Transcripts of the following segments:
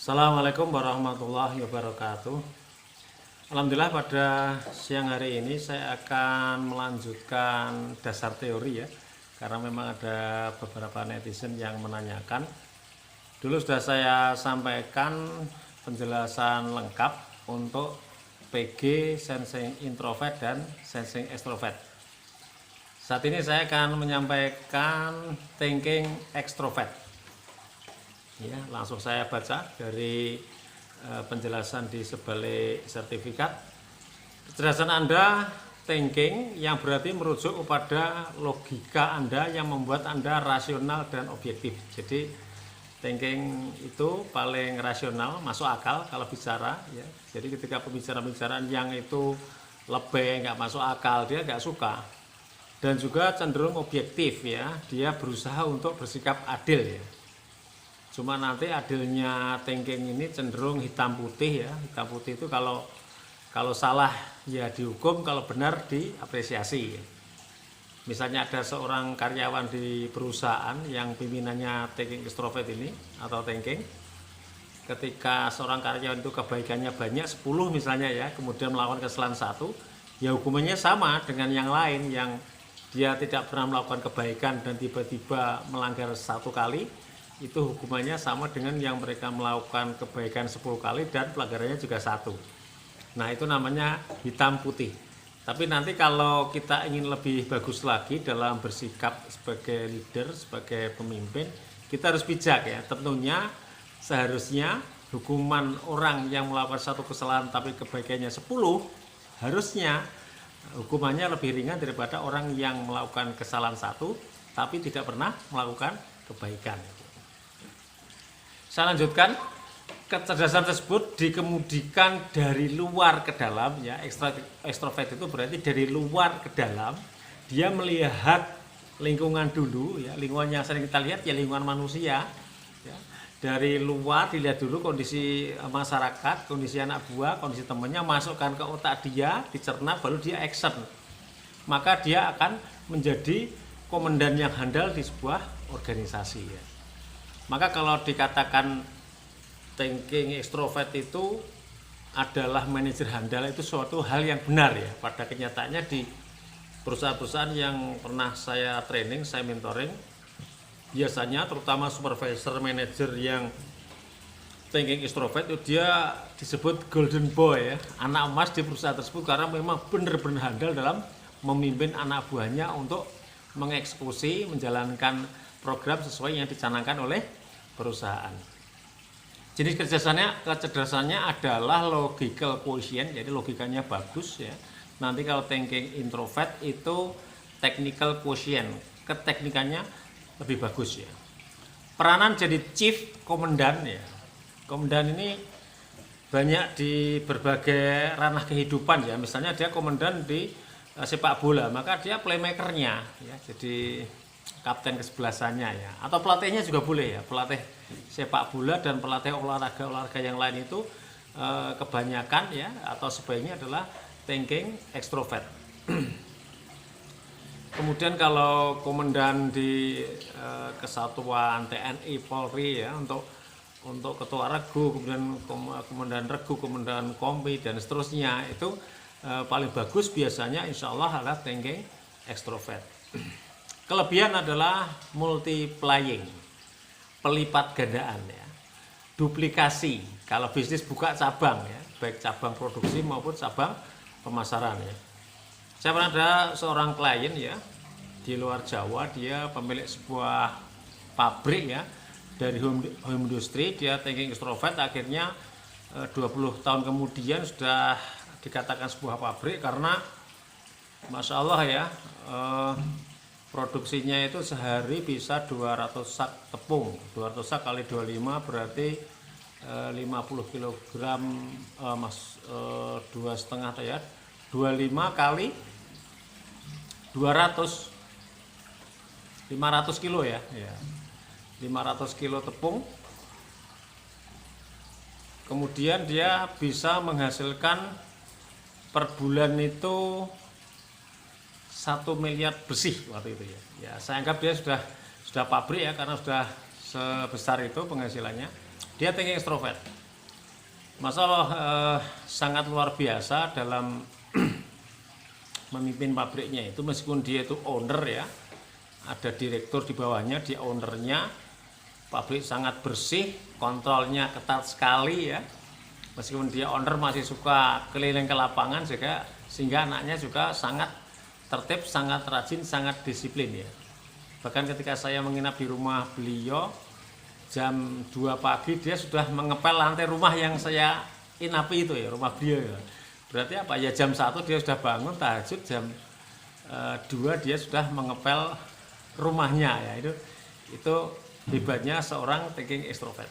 Assalamualaikum warahmatullahi wabarakatuh. Alhamdulillah pada siang hari ini saya akan melanjutkan dasar teori ya, karena memang ada beberapa netizen yang menanyakan. Dulu sudah saya sampaikan penjelasan lengkap untuk PG, sensing introvert dan sensing extrovert. Saat ini saya akan menyampaikan thinking extrovert. Ya, langsung saya baca dari penjelasan di sebalik sertifikat. Kecerdasan Anda thinking yang berarti merujuk kepada logika Anda yang membuat Anda rasional dan objektif. Jadi thinking itu paling rasional, masuk akal kalau bicara ya. Jadi ketika pembicaraan yang itu lebih nggak masuk akal, dia nggak suka. Dan juga cenderung objektif ya, dia berusaha untuk bersikap adil ya. Cuma nanti adilnya thinking ini cenderung hitam putih ya. Hitam putih itu kalau salah ya dihukum, kalau benar diapresiasi. Misalnya ada seorang karyawan di perusahaan yang pimpinannya thinking extrovert ini atau thinking. Ketika seorang karyawan itu kebaikannya banyak 10 misalnya ya, kemudian melakukan kesalahan satu, ya hukumannya sama dengan yang lain yang dia tidak pernah melakukan kebaikan dan tiba-tiba melanggar satu kali. Itu hukumannya sama dengan yang mereka melakukan kebaikan 10 kali dan pelanggarannya juga satu. Nah itu namanya hitam putih. Tapi nanti kalau kita ingin lebih bagus lagi dalam bersikap sebagai leader, sebagai pemimpin, kita harus bijak ya. Tentunya seharusnya hukuman orang yang melakukan satu kesalahan tapi kebaikannya 10, harusnya hukumannya lebih ringan daripada orang yang melakukan kesalahan satu tapi tidak pernah melakukan kebaikan. Saya lanjutkan, kecerdasan tersebut dikemudikan dari luar ke dalam ya. Extrovert itu berarti dari luar ke dalam, dia melihat lingkungan dulu ya, lingkungan yang sering kita lihat ya lingkungan manusia ya. Dari luar dilihat dulu kondisi masyarakat, kondisi anak buah, kondisi temannya, masukkan ke otak dia, dicerna, baru dia action. Maka dia akan menjadi komandan yang handal di sebuah organisasi ya. Maka kalau dikatakan thinking extrovert itu adalah manajer handal, itu suatu hal yang benar ya. Pada kenyataannya di perusahaan-perusahaan yang pernah saya training, saya mentoring, biasanya terutama supervisor manajer yang thinking extrovert itu dia disebut golden boy ya, anak emas di perusahaan tersebut, karena memang benar-benar handal dalam memimpin anak buahnya untuk mengeksekusi, menjalankan program sesuai yang dicanangkan oleh perusahaan. Jenis kecerdasannya adalah logical quotient, jadi logikanya bagus ya. Nanti kalau thinking introvert itu technical quotient, keteknikannya lebih bagus ya. Peranan jadi chief komandan ya. Komandan ini banyak di berbagai ranah kehidupan ya. Misalnya dia komandan di sepak bola, maka dia playmakernya ya. Jadi kapten kesebelasannya ya, atau pelatihnya juga boleh ya, pelatih sepak bola dan pelatih olahraga yang lain itu kebanyakan ya atau sebaiknya adalah thinking extrovert. Kemudian kalau komandan di kesatuan TNI Polri ya, untuk ketua regu, kemudian komandan regu, komandan kompi dan seterusnya, itu paling bagus biasanya insya Allah adalah thinking extrovert. Kelebihan adalah multiplying, pelipat gandaan ya, duplikasi. Kalau bisnis buka cabang ya, baik cabang produksi maupun cabang pemasaran ya. Saya pernah ada seorang klien ya di luar Jawa, dia pemilik sebuah pabrik ya, dari home industry, dia thinking extrovert, akhirnya 20 tahun kemudian sudah dikatakan sebuah pabrik karena Masya Allah ya, produksinya itu sehari bisa 200 sak tepung. 200 sak kali 25 berarti 50 kg, 2,5 ya, 25 kali 200, 500 kilo ya, 500 kilo tepung. Kemudian dia bisa menghasilkan per bulan itu 1 miliar bersih waktu itu ya. Ya, saya anggap dia sudah pabrik ya, karena sudah sebesar itu penghasilannya. Dia thinking extrovert. Masalah sangat luar biasa dalam memimpin pabriknya itu, meskipun dia itu owner ya, ada direktur di bawahnya, dia ownernya, pabrik sangat bersih, kontrolnya ketat sekali ya. Meskipun dia owner masih suka keliling ke lapangan juga, sehingga anaknya juga sangat tertib, sangat rajin, sangat disiplin ya. Bahkan ketika saya menginap di rumah beliau jam 2 pagi dia sudah mengepel lantai rumah yang saya inapi itu ya, rumah beliau ya. Berarti apa ya, jam 1 dia sudah bangun tahajud, jam 2 dia sudah mengepel rumahnya ya. Itu hebatnya seorang thinking extrovert.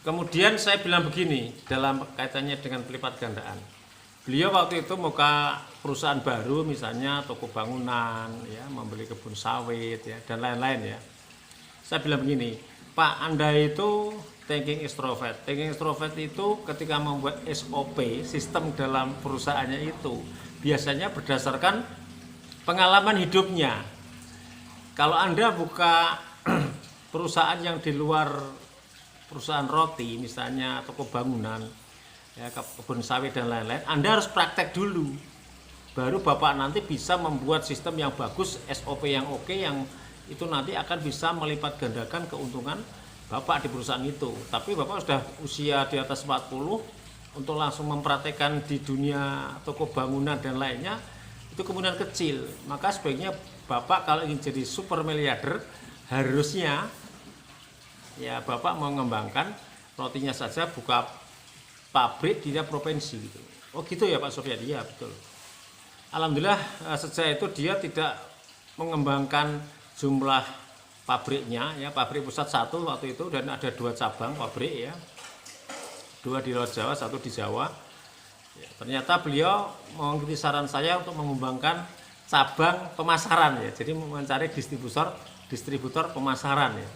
Kemudian saya bilang begini dalam kaitannya dengan pelipat gandaan. Beliau waktu itu buka perusahaan baru, misalnya toko bangunan ya, membeli kebun sawit ya, dan lain-lain ya. Saya bilang begini, Pak, Anda itu thinking extrovert. Thinking extrovert itu ketika membuat SOP, sistem dalam perusahaannya itu biasanya berdasarkan pengalaman hidupnya. Kalau Anda buka perusahaan yang di luar perusahaan roti, misalnya toko bangunan, ya, kebun sawit dan lain-lain, Anda harus praktek dulu. Baru Bapak nanti bisa membuat sistem yang bagus, SOP yang oke, yang itu nanti akan bisa melipat gandakan keuntungan Bapak di perusahaan itu. Tapi Bapak sudah usia di atas 40, untuk langsung mempraktekkan di dunia toko bangunan dan lainnya, itu kemungkinan kecil. Maka sebaiknya Bapak kalau ingin jadi super miliarder, harusnya ya Bapak mengembangkan rotinya saja, buka pabrik di tiap provinsi gitu. Oh gitu ya Pak Sofyan? Iya betul. Alhamdulillah sejak itu dia tidak mengembangkan jumlah pabriknya ya, pabrik pusat 1 waktu itu, dan ada 2 cabang pabrik ya, 2 di luar Jawa, 1 di Jawa ya. Ternyata beliau mengikuti saran saya untuk mengembangkan cabang pemasaran ya, jadi mencari distributor pemasaran ya.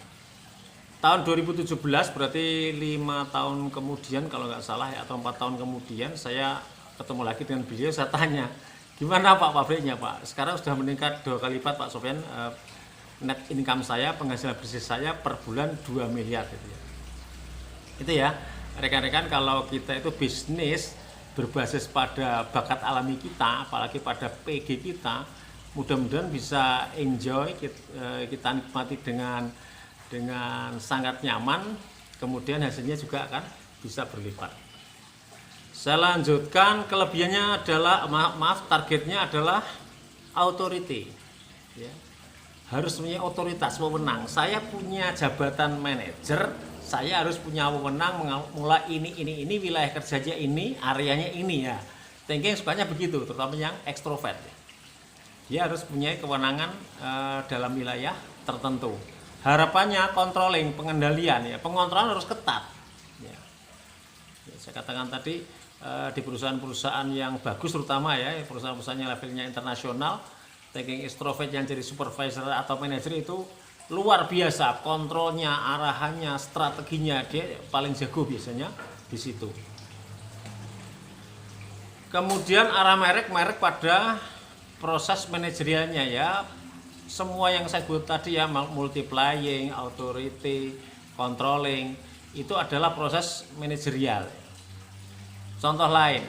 Tahun 2017 berarti 5 tahun kemudian kalau nggak salah ya, atau 4 tahun kemudian saya ketemu lagi dengan beliau. Saya tanya, gimana Pak pabriknya Pak? Sekarang sudah meningkat 2 kali lipat Pak Sofyan. Net income saya, penghasilan bisnis saya per bulan 2 miliar gitu ya. Itu ya rekan-rekan, kalau kita itu bisnis berbasis pada bakat alami kita, apalagi pada PG kita, mudah-mudahan bisa enjoy, kita nikmati dengan sangat nyaman, kemudian hasilnya juga akan bisa berlipat. Saya lanjutkan, kelebihannya adalah targetnya adalah authority ya. Harus punya otoritas, wewenang. Saya punya jabatan manajer, saya harus punya wewenang mulai ini wilayah kerjanya ini, areanya ini ya. Thinking sukanya begitu, terutama yang ekstrovert. Dia harus punya kewenangan dalam wilayah tertentu. Harapannya controlling, pengendalian ya, pengontrolan harus ketat. Ya. Saya katakan tadi di perusahaan-perusahaan yang bagus, terutama ya perusahaan-perusahaan yang levelnya internasional, thinking extrovert yang jadi supervisor atau manajer itu luar biasa, kontrolnya, arahannya, strateginya, dia paling jago biasanya di situ. Kemudian arah merek pada proses manajerialnya ya, semua yang saya sebut tadi ya, multiplying, authority, controlling, itu adalah proses manajerial. Contoh lain,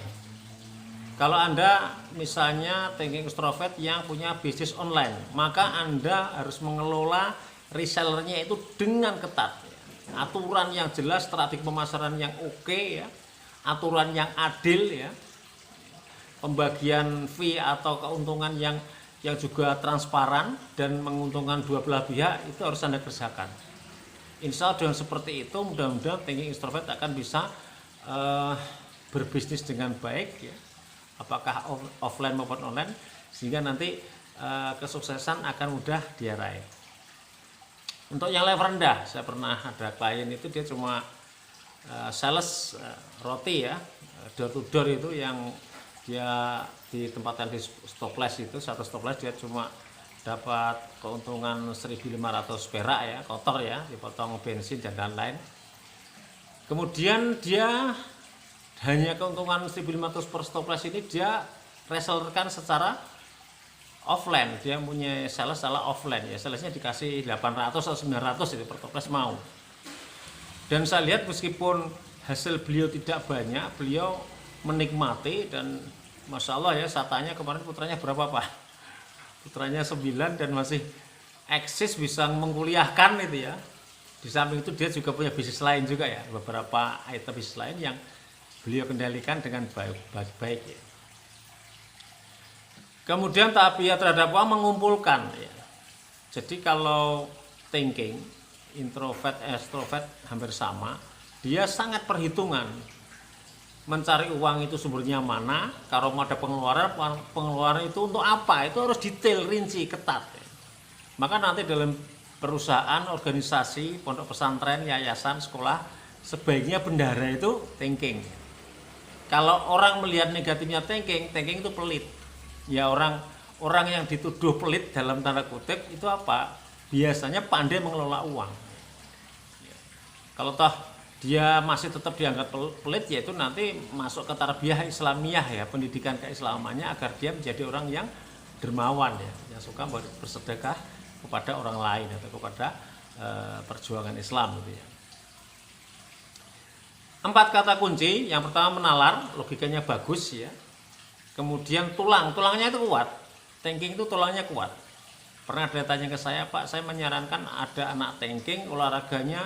kalau Anda misalnya thinking extrovert yang punya bisnis online, maka Anda harus mengelola resellernya itu dengan ketat ya. Aturan yang jelas, strategi pemasaran yang oke ya, aturan yang adil ya, pembagian fee atau keuntungan yang juga transparan dan menguntungkan dua belah pihak, itu harus Anda kerjakan. Insya Allah dengan seperti itu, mudah-mudahan thinking extrovert akan bisa berbisnis dengan baik ya, apakah offline maupun online, sehingga nanti kesuksesan akan mudah diraih. Untuk yang level rendah, saya pernah ada klien itu dia cuma sales roti ya, door to door itu, yang dia ditempatkan di stopless itu, satu stopless dia cuma dapat keuntungan 1.500 perak ya, kotor ya, dipotong bensin dan lain-lain. Kemudian dia hanya keuntungan 1.500 per stopless ini dia resellerkan secara offline. Dia punya sales offline ya, salesnya dikasih 800 atau 900 itu per toples mau. Dan saya lihat meskipun hasil beliau tidak banyak, beliau menikmati. Dan Masya Allah ya, saya tanya kemarin putranya berapa Pak? Putranya 9 dan masih eksis bisa mengkuliahkan itu ya. Di samping itu dia juga punya bisnis lain juga ya, beberapa item bisnis lain yang beliau kendalikan dengan baik ya. Kemudian ta'abiyah terhadap uang mengumpulkan ya. Jadi kalau thinking, introvert, extrovert hampir sama, dia sangat perhitungan. Mencari uang itu sumbernya mana, kalau mau ada pengeluaran itu untuk apa, itu harus detail, rinci, ketat ya. Maka nanti dalam perusahaan, organisasi, pondok pesantren, yayasan, sekolah, sebaiknya bendahara itu thinking. Kalau orang melihat negatifnya thinking itu pelit. Ya orang yang dituduh pelit dalam tanda kutip itu apa? Biasanya pandai mengelola uang. Kalau toh dia masih tetap dianggap pelit, yaitu nanti masuk ke tarbiyah Islamiyah ya, pendidikan keislamannya agar dia menjadi orang yang dermawan ya, yang suka bersedekah kepada orang lain atau kepada perjuangan Islam gitu ya. 4 kata kunci. Yang pertama menalar, logikanya bagus ya. Kemudian tulangnya itu kuat. Thinking itu tulangnya kuat. Pernah ada tanya ke saya, Pak, saya menyarankan ada anak thinking olahraganya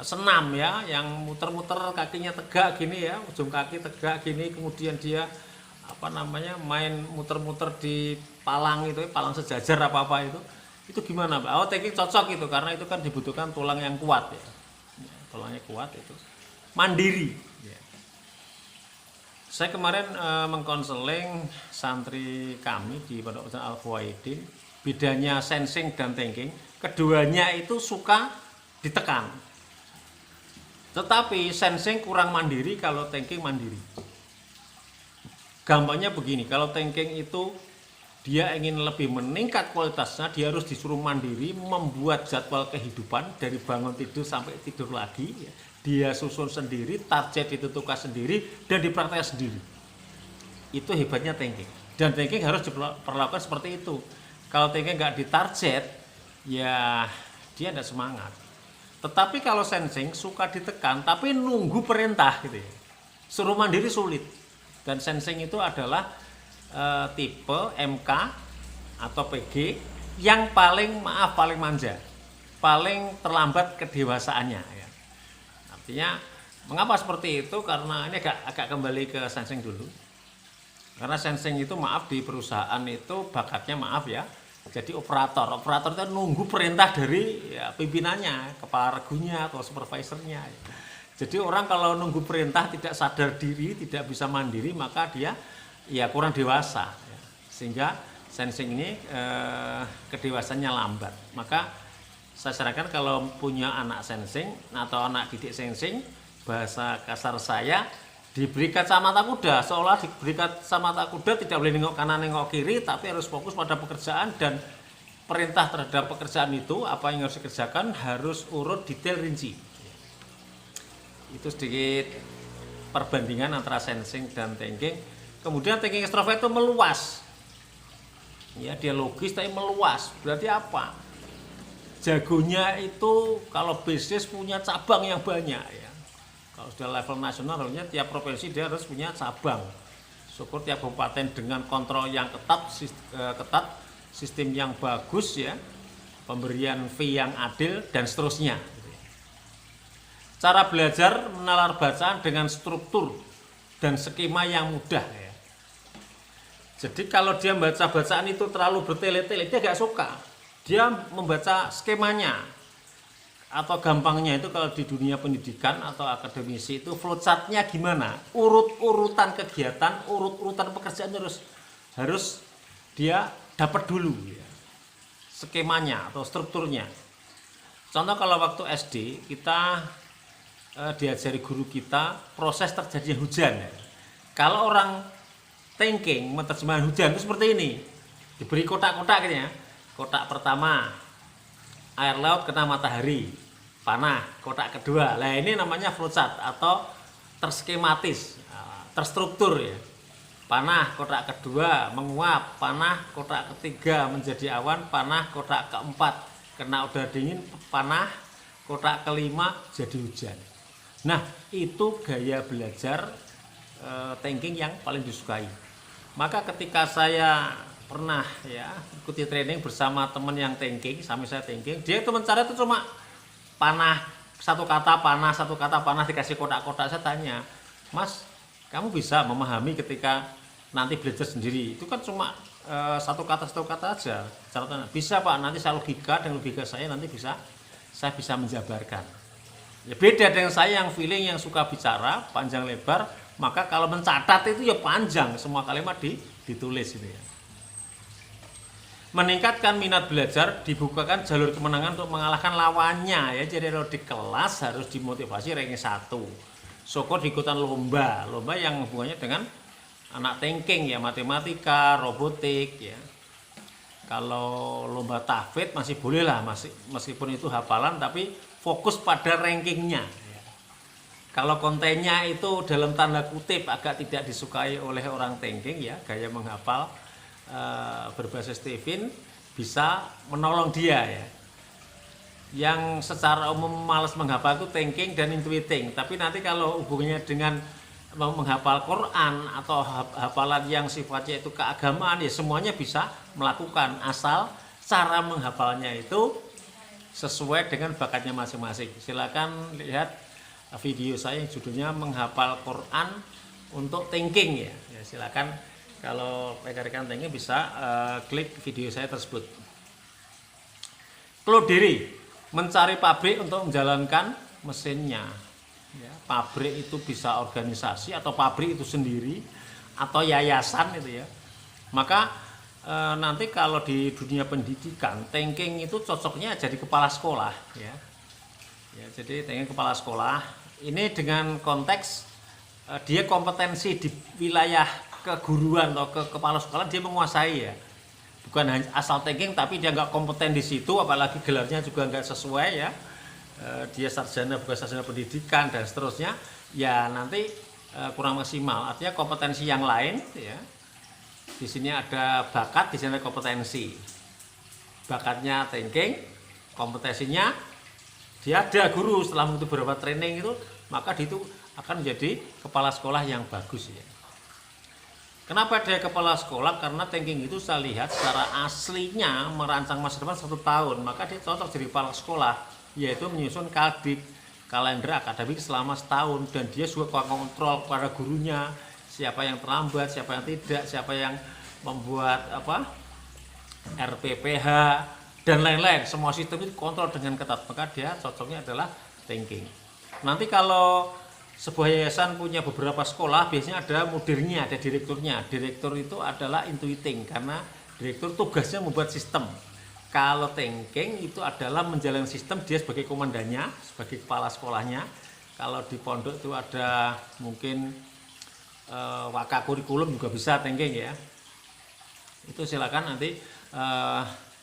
senam ya, yang muter-muter kakinya tegak gini ya, ujung kaki tegak gini, kemudian dia main muter-muter di palang itu, palang sejajar apa itu gimana Pak? Oh, thinking cocok itu, karena itu kan dibutuhkan tulang yang kuat ya, tulangnya kuat itu, mandiri ya. Saya kemarin mengkonseling santri kami di Pondok Pesantren Al-Fuwaidin, bedanya sensing dan thinking, keduanya itu suka ditekan. Tetapi sensing kurang mandiri, kalau thinking mandiri. Gampangnya begini, kalau thinking itu dia ingin lebih meningkat kualitasnya, dia harus disuruh mandiri, membuat jadwal kehidupan dari bangun tidur sampai tidur lagi ya. Dia susun sendiri, target ditentukan sendiri, dan dipraktekkan sendiri. Itu hebatnya thinking. Dan thinking harus diperlakukan seperti itu. Kalau thinking nggak ditarget, ya dia tidak semangat. Tetapi kalau sensing suka ditekan, tapi nunggu perintah gitu ya. Suruh mandiri sulit. Dan sensing itu adalah tipe MK atau PG yang paling manja, paling terlambat kedewasaannya ya. Artinya mengapa seperti itu? Karena ini agak kembali ke sensing dulu. Karena sensing itu di perusahaan itu bakatnya jadi operator itu nunggu perintah dari ya, pimpinannya, kepala regunya atau supervisornya ya. Jadi orang kalau nunggu perintah tidak sadar diri, tidak bisa mandiri, maka dia ya kurang dewasa ya. Sehingga sensing ini kedewasannya lambat. Maka saya sarankan kalau punya anak sensing atau anak didik sensing, bahasa kasar saya, diberi kacamata kuda. Seolah diberi kacamata kuda, tidak boleh nengok kanan nengok kiri, tapi harus fokus pada pekerjaan, dan perintah terhadap pekerjaan itu apa yang harus dikerjakan harus urut detail rinci. Itu sedikit perbandingan antara sensing dan thinking. Kemudian thinking extrovert itu meluas ya, dia logis tapi meluas. Berarti apa? Jagonya itu kalau bisnis punya cabang yang banyak ya. Kalau sudah level nasional, harusnya tiap provinsi dia harus punya cabang. Syukur tiap kabupaten dengan kontrol yang ketat, sistem yang bagus ya, pemberian fee yang adil, dan seterusnya. Cara belajar menalar bacaan dengan struktur dan skema yang mudah ya. Jadi kalau dia membaca bacaan itu terlalu bertele-tele, dia gak suka. Dia membaca skemanya. Atau gampangnya itu kalau di dunia pendidikan atau akademisi itu flowchart-nya gimana? Urut-urutan kegiatan, urut-urutan pekerjaan harus dia dapat dulu ya. Skemanya atau strukturnya. Contoh kalau waktu SD kita diajari guru kita proses terjadinya hujan ya. Kalau orang thinking menerjemahkan hujan itu seperti ini. Diberi kotak-kotak gitu ya. Kotak pertama air laut kena matahari, panah. Kotak kedua, nah ini namanya flowchart atau terskematis, terstruktur ya. Panah kotak kedua menguap, panah kotak ketiga menjadi awan, panah kotak keempat kena udara dingin, panah kotak kelima jadi hujan. Nah, itu gaya belajar thinking yang paling disukai. Maka ketika saya pernah ya ikuti training bersama teman yang thinking, sambil saya thinking, dia itu mencari itu cuma panah, satu kata panah dikasih kotak-kotak. Saya tanya, Mas, kamu bisa memahami ketika nanti belajar sendiri? Itu kan cuma satu kata aja. Caranya bisa Pak, nanti saya logika, dan logika saya nanti saya bisa menjabarkan. Ya beda dengan saya yang feeling, yang suka bicara panjang lebar, maka kalau mencatat itu ya panjang, semua kalimat ditulis gitu ya. Meningkatkan minat belajar, dibukakan jalur kemenangan untuk mengalahkan lawannya ya. Jadi kalau di kelas harus dimotivasi ranking 1. Syukur diikutan lomba yang hubungannya dengan anak thinking ya, matematika, robotik ya. Kalau lomba tahfidz masih boleh lah, meskipun itu hafalan tapi fokus pada rankingnya. Kalau kontennya itu dalam tanda kutip agak tidak disukai oleh orang thinking ya, gaya menghafal berbasis Stephen bisa menolong dia ya. Yang secara umum malas menghafal itu thinking dan intuiting, tapi nanti kalau hubungannya dengan menghafal Quran atau hafalan yang sifatnya itu keagamaan ya, semuanya bisa melakukan asal cara menghafalnya itu sesuai dengan bakatnya masing-masing. Silakan lihat video saya yang judulnya menghafal Quran untuk thinking ya. Ya silakan kalau rekan-rekan thinking bisa klik video saya tersebut. Keluh diri, mencari pabrik untuk menjalankan mesinnya. Ya, pabrik itu bisa organisasi atau pabrik itu sendiri atau yayasan itu ya. Maka nanti kalau di dunia pendidikan thinking itu cocoknya jadi kepala sekolah ya. Ya, jadi thinking kepala sekolah ini dengan konteks dia kompetensi di wilayah keguruan atau kepala sekolah dia menguasai ya. Bukan hanya asal thinking tapi dia nggak kompeten di situ, apalagi gelarnya juga nggak sesuai ya. Dia sarjana bukan sarjana pendidikan dan seterusnya ya, nanti kurang maksimal. Artinya kompetensi yang lain ya, di sini ada bakat, di sini ada kompetensi. Bakatnya thinking, kompetensinya dia ada guru. Setelah mengikuti beberapa training itu, maka dia itu akan menjadi kepala sekolah yang bagus ya. Kenapa dia kepala sekolah? Karena thinking itu saya lihat secara aslinya merancang masa depan 1 tahun, maka dia cocok jadi kepala sekolah, yaitu menyusun kalender akademik selama setahun, dan dia juga kontrol kepada gurunya, siapa yang terlambat, siapa yang tidak, siapa yang membuat RPPH dan lain-lain. Semua sistem itu kontrol dengan ketat, maka dia cocoknya adalah thinking. Nanti kalau sebuah yayasan punya beberapa sekolah, biasanya ada mudirnya, ada direkturnya. Direktur itu adalah intuiting karena direktur tugasnya membuat sistem. Kalau thinking itu adalah menjalankan sistem, dia sebagai komandannya, sebagai kepala sekolahnya. Kalau di pondok itu ada mungkin waka kurikulum juga bisa thinking ya. Itu silakan nanti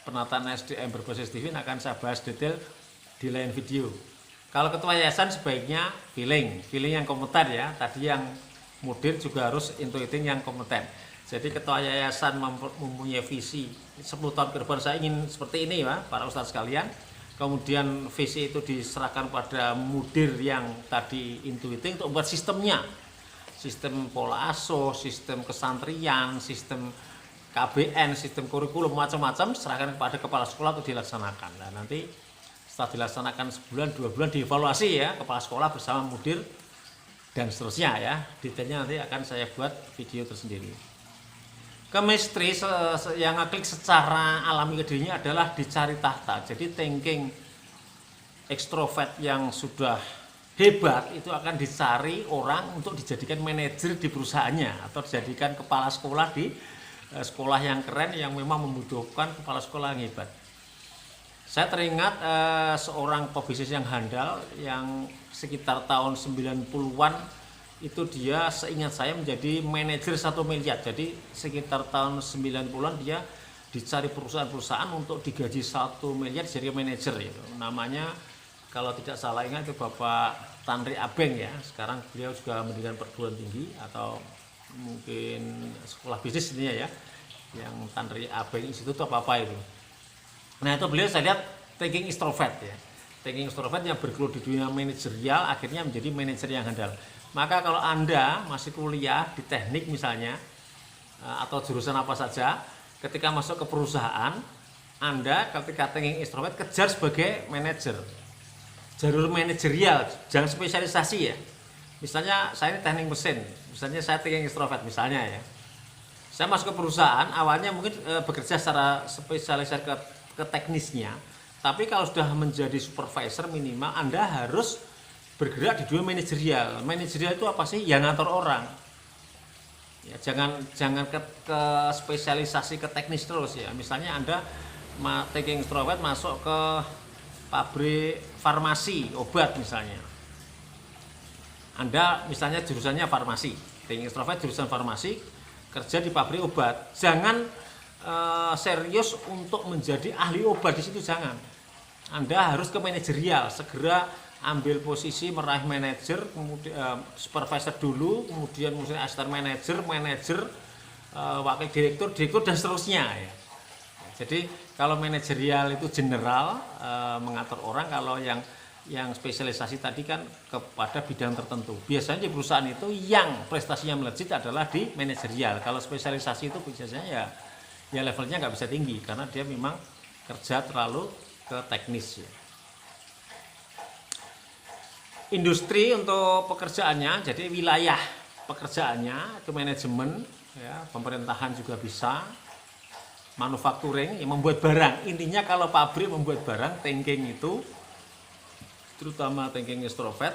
penataan SDM berbasis Stephen akan saya bahas detail di lain video. Kalau ketua yayasan sebaiknya feeling yang kompeten ya. Tadi yang mudir juga harus intuiting yang kompeten. Jadi ketua yayasan mempunyai visi 10 tahun ke depan saya ingin seperti ini ya para ustadz sekalian. Kemudian visi itu diserahkan pada mudir yang tadi intuiting untuk membuat sistemnya. Sistem pola asuh, sistem kesantrian, sistem KBN, sistem kurikulum macam-macam serahkan kepada kepala sekolah untuk dilaksanakan. Nah, nanti setelah dilaksanakan sebulan 2 bulan dievaluasi ya kepala sekolah bersama mudir dan seterusnya ya. Detailnya nanti akan saya buat video tersendiri. Chemistry yang ngeklik secara alami ke dirinya adalah dicari tahta. Jadi thinking ekstrovert yang sudah hebat itu akan dicari orang untuk dijadikan manajer di perusahaannya atau dijadikan kepala sekolah di sekolah yang keren yang memang membutuhkan kepala sekolah yang hebat. Saya teringat seorang pebisnis yang handal yang sekitar tahun 90-an itu dia seingat saya menjadi manajer 1 miliar. Jadi sekitar tahun 90-an dia dicari perusahaan-perusahaan untuk digaji 1 miliar jadi manajer itu. Namanya kalau tidak salah ingat itu Bapak Tanri Abeng ya. Sekarang beliau juga mendirikan perguruan tinggi atau mungkin sekolah bisnis ini ya. Yang Tanri Abeng Institute apa itu. Nah itu beliau saya lihat thinking extrovert ya. thinking extrovert yang bergelut di dunia manajerial akhirnya menjadi manajer yang handal. Maka kalau Anda masih kuliah di teknik misalnya atau jurusan apa saja, ketika masuk ke perusahaan, Anda ketika thinking extrovert kejar sebagai manajer. Jalur manajerial, jangan spesialisasi ya. Misalnya saya ini teknik mesin, misalnya saya thinking extrovert misalnya ya. Saya masuk ke perusahaan, awalnya mungkin bekerja secara spesialisasi ke teknisnya, tapi kalau sudah menjadi supervisor minimal Anda harus bergerak di dunia manajerial. Manajerial itu apa sih? Yang ngatur orang. Ya, jangan ke spesialisasi ke teknis terus ya. Misalnya Anda thinking extrovert masuk ke pabrik farmasi obat misalnya. Anda misalnya jurusannya farmasi, thinking extrovert jurusan farmasi, kerja di pabrik obat. Jangan serius untuk menjadi ahli obat di situ, jangan. Anda harus ke manajerial, segera ambil posisi meraih manajer, kemudian supervisor dulu, kemudian asisten manajer, wakil direktur dan seterusnya ya. Jadi kalau manajerial itu general mengatur orang, kalau yang spesialisasi tadi kan kepada bidang tertentu. Biasanya di perusahaan itu yang prestasinya melejit adalah di manajerial. Kalau spesialisasi itu biasanya ya levelnya nggak bisa tinggi karena dia memang kerja terlalu ke teknis ya. Industri untuk pekerjaannya, jadi wilayah pekerjaannya itu manajemen ya, pemerintahan juga bisa, manufacturing yang membuat barang. Intinya kalau pabrik membuat barang, thinking itu terutama thinking extrovert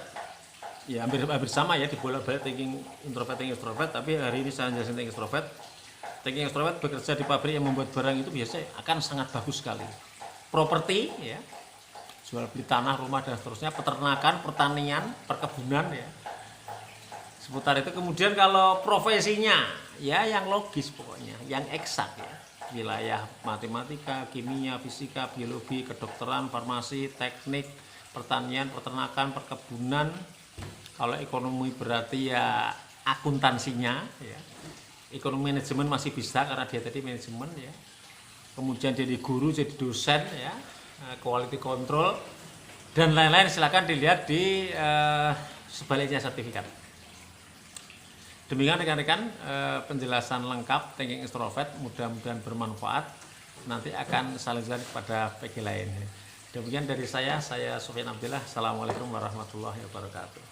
ya hampir sama ya, dibolak-balik thinking introvert, tapi hari ini saya jelasin thinking extrovert. Thinking extrovert bekerja di pabrik yang membuat barang itu biasanya akan sangat bagus sekali. Properti ya, jual beli tanah, rumah dan seterusnya, peternakan, pertanian, perkebunan ya, seputar itu. Kemudian kalau profesinya ya yang logis pokoknya, yang eksak ya, wilayah matematika, kimia, fisika, biologi, kedokteran, farmasi, teknik, pertanian, peternakan, perkebunan. Kalau ekonomi berarti ya akuntansinya ya. Ekonomi manajemen masih bisa karena dia tadi manajemen ya. Kemudian jadi guru, jadi dosen ya, quality control dan lain-lain, silakan dilihat di sebaliknya sertifikat. Demikian rekan-rekan penjelasan lengkap thinking extrovert, mudah-mudahan bermanfaat. Nanti akan saling kepada PG lain. Demikian dari saya Sofyan Abdillah. Assalamualaikum warahmatullahi wabarakatuh.